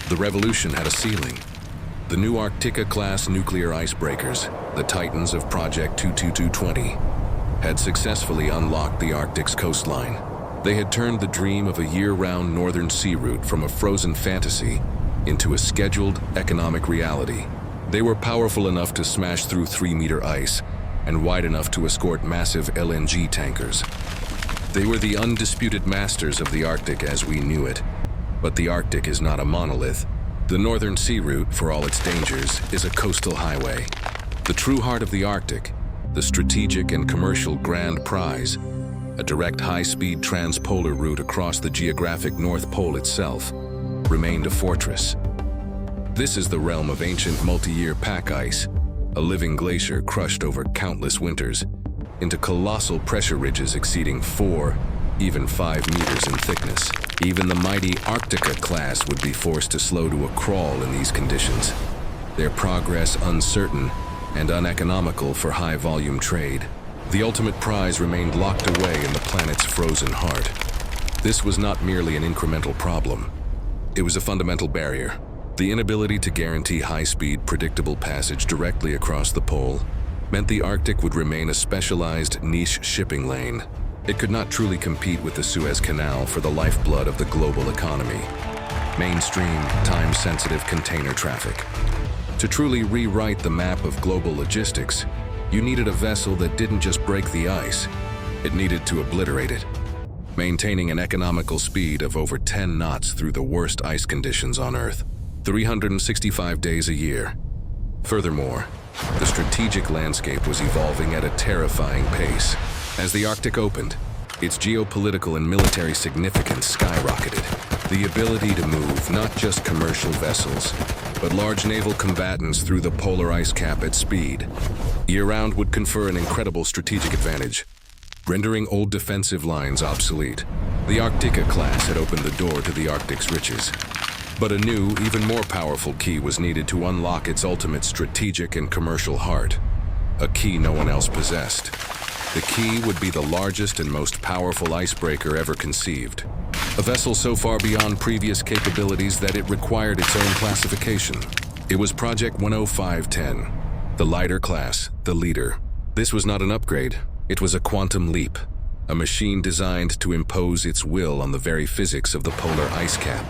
The revolution had a ceiling. The new Arktika-class nuclear icebreakers, the titans of Project 22220, had successfully unlocked the Arctic's coastline. They had turned the dream of a year-round northern sea route from a frozen fantasy into a scheduled economic reality. They were powerful enough to smash through 3-meter ice and wide enough to escort massive LNG tankers. They were the undisputed masters of the Arctic as we knew it. But the Arctic is not a monolith. The northern sea route, for all its dangers, is a coastal highway. The true heart of the Arctic, the strategic and commercial grand prize, a direct high-speed transpolar route across the geographic North Pole itself, remained a fortress. This is the realm of ancient multi-year pack ice, a living glacier crushed over countless winters into colossal pressure ridges exceeding 4, even 5 meters in thickness. Even the mighty Arktika class would be forced to slow to a crawl in these conditions, their progress uncertain and uneconomical for high-volume trade. The ultimate prize remained locked away in the planet's frozen heart. This was not merely an incremental problem. It was a fundamental barrier. The inability to guarantee high-speed, predictable passage directly across the pole meant the Arctic would remain a specialized niche shipping lane. It could not truly compete with the Suez Canal for the lifeblood of the global economy. Mainstream, time-sensitive container traffic. To truly rewrite the map of global logistics, you needed a vessel that didn't just break the ice, it needed to obliterate it, maintaining an economical speed of over 10 knots through the worst ice conditions on Earth, 365 days a year. Furthermore, the strategic landscape was evolving at a terrifying pace. As the Arctic opened, its geopolitical and military significance skyrocketed. The ability to move not just commercial vessels, but large naval combatants through the polar ice cap at speed, year-round would confer an incredible strategic advantage, rendering old defensive lines obsolete. The Arktika class had opened the door to the Arctic's riches. But a new, even more powerful key was needed to unlock its ultimate strategic and commercial heart, a key no one else possessed. The key would be the largest and most powerful icebreaker ever conceived, a vessel so far beyond previous capabilities that it required its own classification. It was Project 10510, the lighter class, the leader. This was not an upgrade, it was a quantum leap, a machine designed to impose its will on the very physics of the polar ice cap.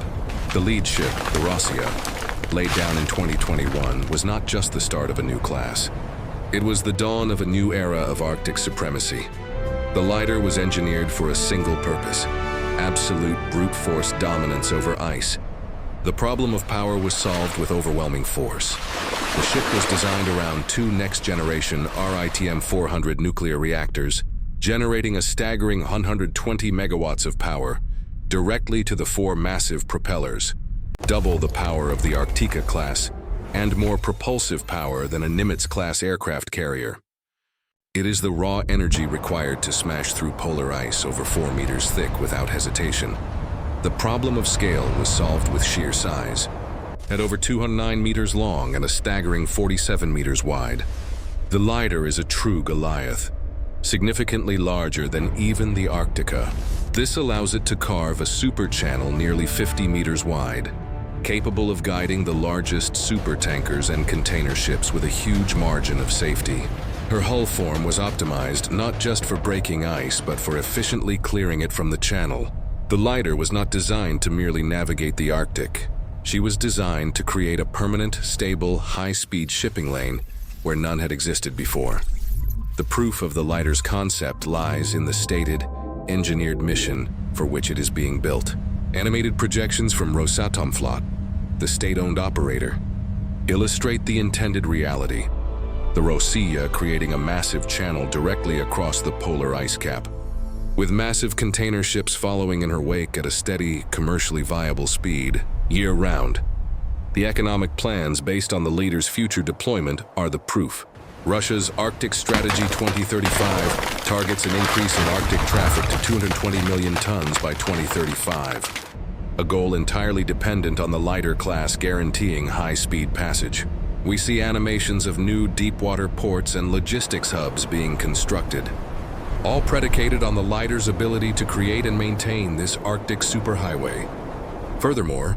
The lead ship, the Rossiya, laid down in 2021, was not just the start of a new class. It was the dawn of a new era of Arctic supremacy. The lighter was engineered for a single purpose: absolute brute force dominance over ice. The problem of power was solved with overwhelming force. The ship was designed around 2 next-generation RITM-400 nuclear reactors, generating a staggering 120 megawatts of power directly to the 4 massive propellers, double the power of the Arktika class, and more propulsive power than a Nimitz-class aircraft carrier. It is the raw energy required to smash through polar ice over 4 meters thick without hesitation. The problem of scale was solved with sheer size. At over 209 meters long and a staggering 47 meters wide, the lighter is a true Goliath, significantly larger than even the Arktika. This allows it to carve a super channel nearly 50 meters wide, capable of guiding the largest supertankers and container ships with a huge margin of safety. Her hull form was optimized not just for breaking ice, but for efficiently clearing it from the channel. The lighter was not designed to merely navigate the Arctic. She was designed to create a permanent, stable, high-speed shipping lane where none had existed before. The proof of the lighter's concept lies in the stated, engineered mission for which it is being built. Animated projections from Rosatomflot, the state-owned operator, illustrate the intended reality. The Rossiya creating a massive channel directly across the polar ice cap, with massive container ships following in her wake at a steady, commercially viable speed, year-round. The economic plans based on the leader's future deployment are the proof. Russia's Arctic Strategy 2035 targets an increase in Arctic traffic to 220 million tons by 2035, a goal entirely dependent on the lighter class guaranteeing high-speed passage. We see animations of new deep-water ports and logistics hubs being constructed, all predicated on the lighter's ability to create and maintain this Arctic superhighway. Furthermore,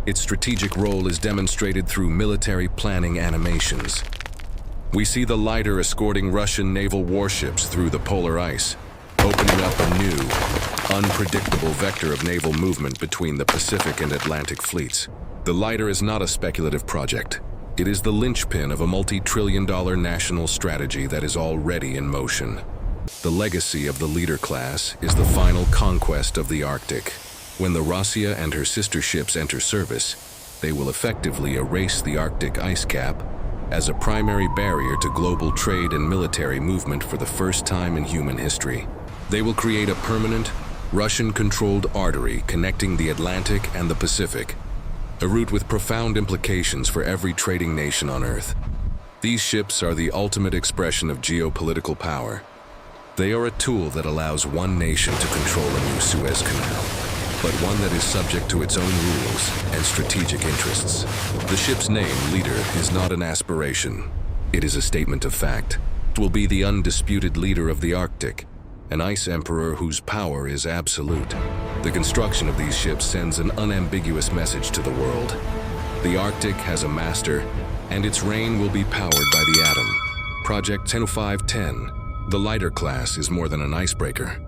Its strategic role is demonstrated through military planning animations. We see the lighter escorting Russian naval warships through the polar ice, opening up a new, unpredictable vector of naval movement between the Pacific and Atlantic fleets. The lighter is not a speculative project. It is the linchpin of a multi-trillion-dollar national strategy that is already in motion. The legacy of the Leader class is the final conquest of the Arctic. When the Rossiya and her sister ships enter service, they will effectively erase the Arctic ice cap as a primary barrier to global trade and military movement for the first time in human history. They will create a permanent, Russian-controlled artery connecting the Atlantic and the Pacific, a route with profound implications for every trading nation on Earth. These ships are the ultimate expression of geopolitical power. They are a tool that allows one nation to control a new Suez Canal, but one that is subject to its own rules and strategic interests. The ship's name, Leader, is not an aspiration. It is a statement of fact. It will be the undisputed leader of the Arctic, an ice emperor whose power is absolute. The construction of these ships sends an unambiguous message to the world. The Arctic has a master, and its reign will be powered by the atom. Project 10510, the lighter class, is more than an icebreaker.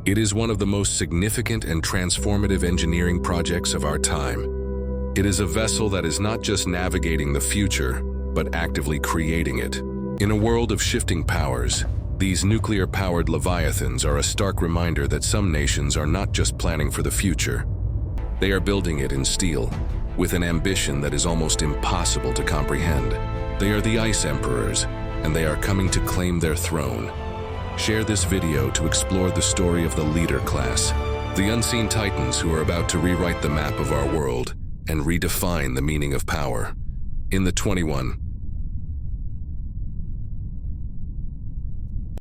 It is one of the most significant and transformative engineering projects of our time. It is a vessel that is not just navigating the future, but actively creating it. In a world of shifting powers, these nuclear-powered leviathans are a stark reminder that some nations are not just planning for the future. They are building it in steel, with an ambition that is almost impossible to comprehend. They are the Ice Emperors, and they are coming to claim their throne. Share this video to explore the story of the Leader class, the unseen titans who are about to rewrite the map of our world and redefine the meaning of power. In the 21